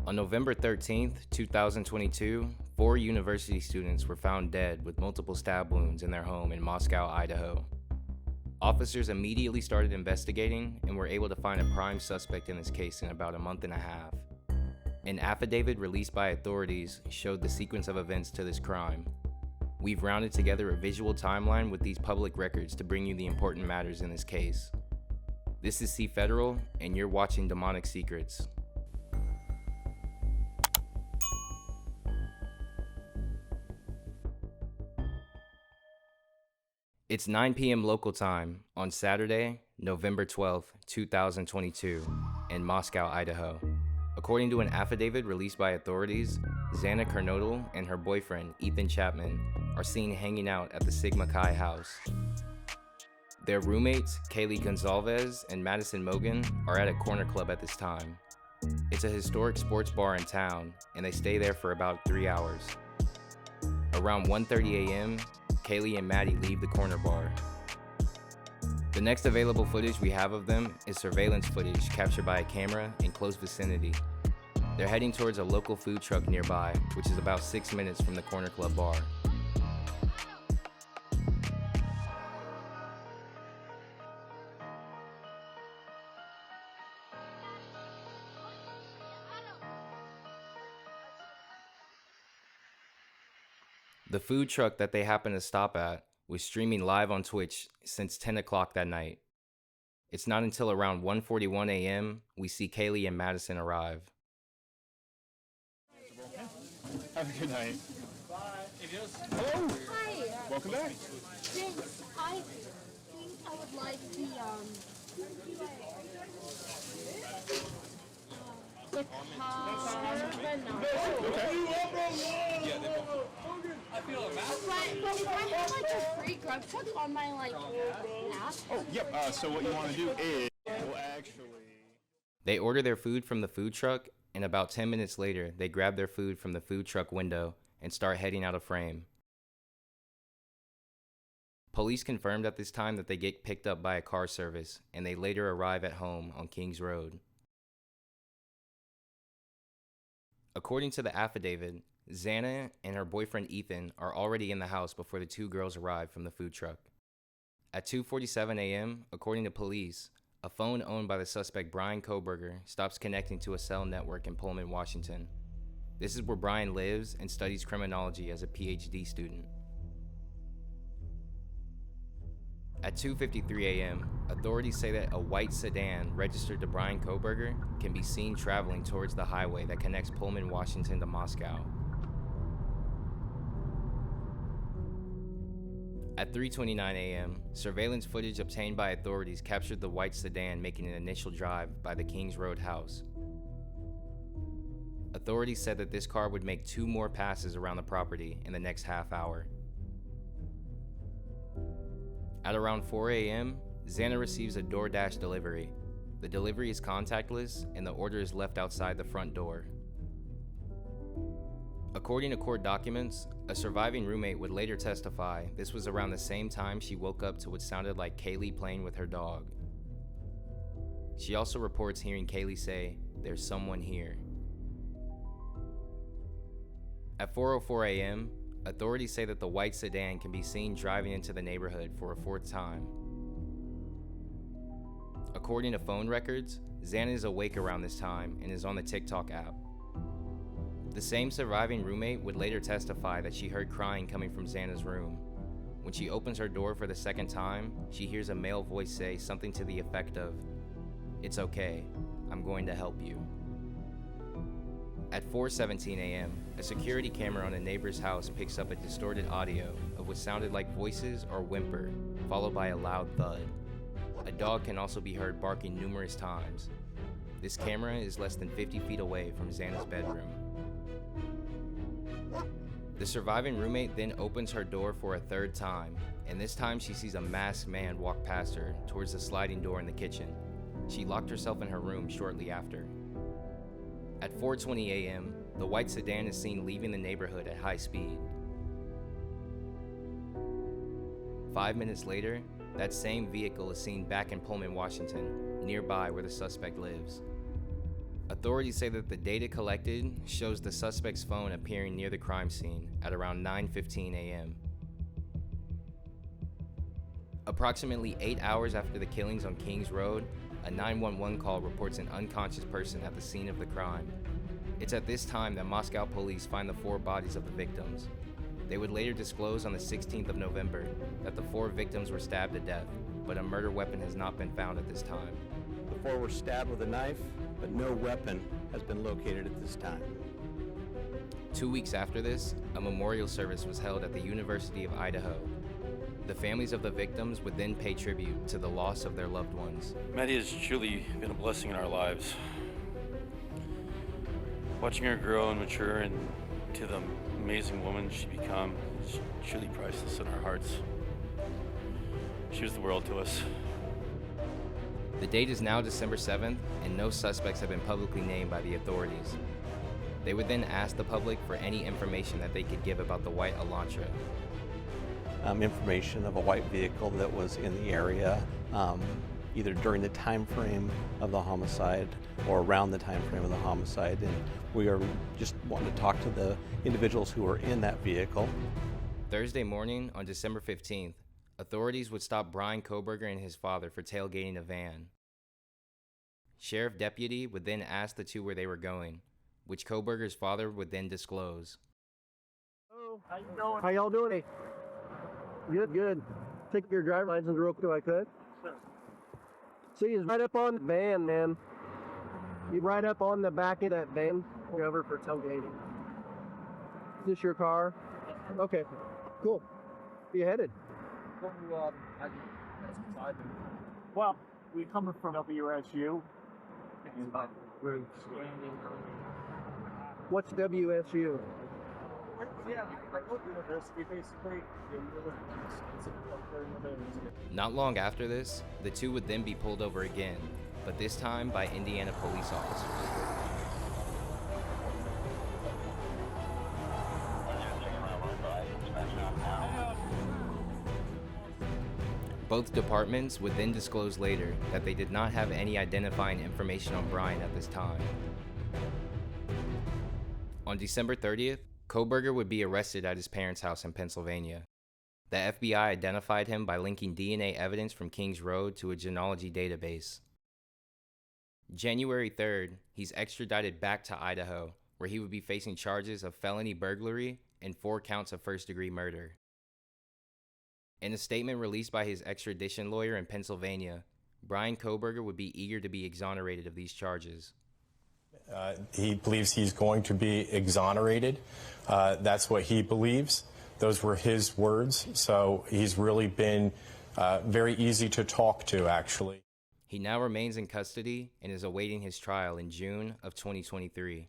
On November 13th, 2022, 4 university students were found dead with multiple stab wounds in their home in Moscow, Idaho. Officers immediately started investigating and were able to find a prime suspect in this case in about a month and a half. An affidavit released by authorities showed the sequence of events to this crime. We've rounded together a visual timeline with these public records to bring you the important matters in this case. This is C Federal, and you're watching Demonic Secrets. It's 9 p.m. local time on Saturday, November 12, 2022, in Moscow, Idaho. According to an affidavit released by authorities, Xana Kernodle and her boyfriend, Ethan Chapman, are seen hanging out at the Sigma Chi house. Their roommates, Kaylee Gonzalez and Madison Mogan, are at a corner club at this time. It's a historic sports bar in town, and they stay there for about 3 hours. Around 1:30 a.m., Kaylee and Maddie leave the corner bar. The next available footage we have of them is surveillance footage captured by a camera in close vicinity. They're heading towards a local food truck nearby, which is about 6 minutes from the corner club bar. The food truck that they happened to stop at was streaming live on Twitch since 10 o'clock that night. It's not until around 1:41 a.m. we see Kaylee and Madison arrive. Have a good night. Bye. Hello. Hi. Welcome back. Thanks. I think I would like the But if I have like a free grub truck on my app. Oh, yep. So what you want to do is, well, actually. They order their food from the food truck, and about 10 minutes later, they grab their food from the food truck window and start heading out of frame. Police confirmed at this time that they get picked up by a car service, and they later arrive at home on Kings Road. According to the affidavit, Xana and her boyfriend Ethan are already in the house before the two girls arrive from the food truck. At 2:47 a.m., according to police, a phone owned by the suspect Bryan Kohberger stops connecting to a cell network in Pullman, Washington. This is where Bryan lives and studies criminology as a PhD student. At 2:53 a.m., authorities say that a white sedan registered to Bryan Kohberger can be seen traveling towards the highway that connects Pullman, Washington to Moscow. At 3:29 a.m., surveillance footage obtained by authorities captured the white sedan making an initial drive by the Kings Road house. Authorities said that this car would make 2 more passes around the property in the next half hour. At around 4 a.m., Xana receives a DoorDash delivery. The delivery is contactless, and the order is left outside the front door. According to court documents, a surviving roommate would later testify this was around the same time she woke up to what sounded like Kaylee playing with her dog. She also reports hearing Kaylee say, "There's someone here." At 4:04 a.m., authorities say that the white sedan can be seen driving into the neighborhood for a 4th time. According to phone records, Xana is awake around this time and is on the TikTok app. The same surviving roommate would later testify that she heard crying coming from Xana's room. When she opens her door for the 2nd time, she hears a male voice say something to the effect of, "It's okay, I'm going to help you." At 4:17 a.m., a security camera on a neighbor's house picks up a distorted audio of what sounded like voices or whimper, followed by a loud thud. A dog can also be heard barking numerous times. This camera is less than 50 feet away from Xana's bedroom. The surviving roommate then opens her door for a 3rd time, and this time she sees a masked man walk past her towards the sliding door in the kitchen. She locked herself in her room shortly after. At 4:20 a.m., the white sedan is seen leaving the neighborhood at high speed. 5 minutes later, that same vehicle is seen back in Pullman, Washington, nearby where the suspect lives. Authorities say that the data collected shows the suspect's phone appearing near the crime scene at around 9:15 a.m. Approximately 8 hours after the killings on Kings Road, a 911 call reports an unconscious person at the scene of the crime. It's at this time that Moscow police find the 4 bodies of the victims. They would later disclose on the 16th of November that the 4 victims were stabbed to death, but a murder weapon has not been found at this time. The 4 were stabbed with a knife, but no weapon has been located at this time. 2 weeks after this, a memorial service was held at the University of Idaho. The families of the victims would then pay tribute to the loss of their loved ones. Maddie has truly been a blessing in our lives. Watching her grow and mature into the amazing woman she became is truly priceless in our hearts. She was the world to us. The date is now December 7th, and no suspects have been publicly named by the authorities. They would then ask the public for any information that they could give about the white Elantra. Information of a white vehicle that was in the area, either during the time frame of the homicide or around the time frame of the homicide, and we are just wanting to talk to the individuals who were in that vehicle. Thursday morning on December 15th, authorities would stop Bryan Kohberger and his father for tailgating a van. Sheriff deputy would then ask the two where they were going, which Kohberger's father would then disclose. Oh, how you doing? How y'all doing? Good, good. Take your driver's license real quick if I could. See, it's right up on the van, man. You right up on the back of that van. We're over for tailgating. Is this your car? Okay, cool. Where you headed? Well, we coming from WSU. What's WSU? Not long after this, the two would then be pulled over again, but this time by Indiana police officers. Both departments would then disclose later that they did not have any identifying information on Bryan at this time. On December 30th, Kohberger would be arrested at his parents' house in Pennsylvania. The FBI identified him by linking DNA evidence from Kings Road to a genealogy database. January 3rd, he's extradited back to Idaho, where he would be facing charges of felony burglary and 4 counts of first-degree murder. In a statement released by his extradition lawyer in Pennsylvania, Bryan Kohberger would be eager to be exonerated of these charges. He believes he's going to be exonerated. That's what he believes. Those were his words. So he's really been very easy to talk to, actually. He now remains in custody and is awaiting his trial in June of 2023.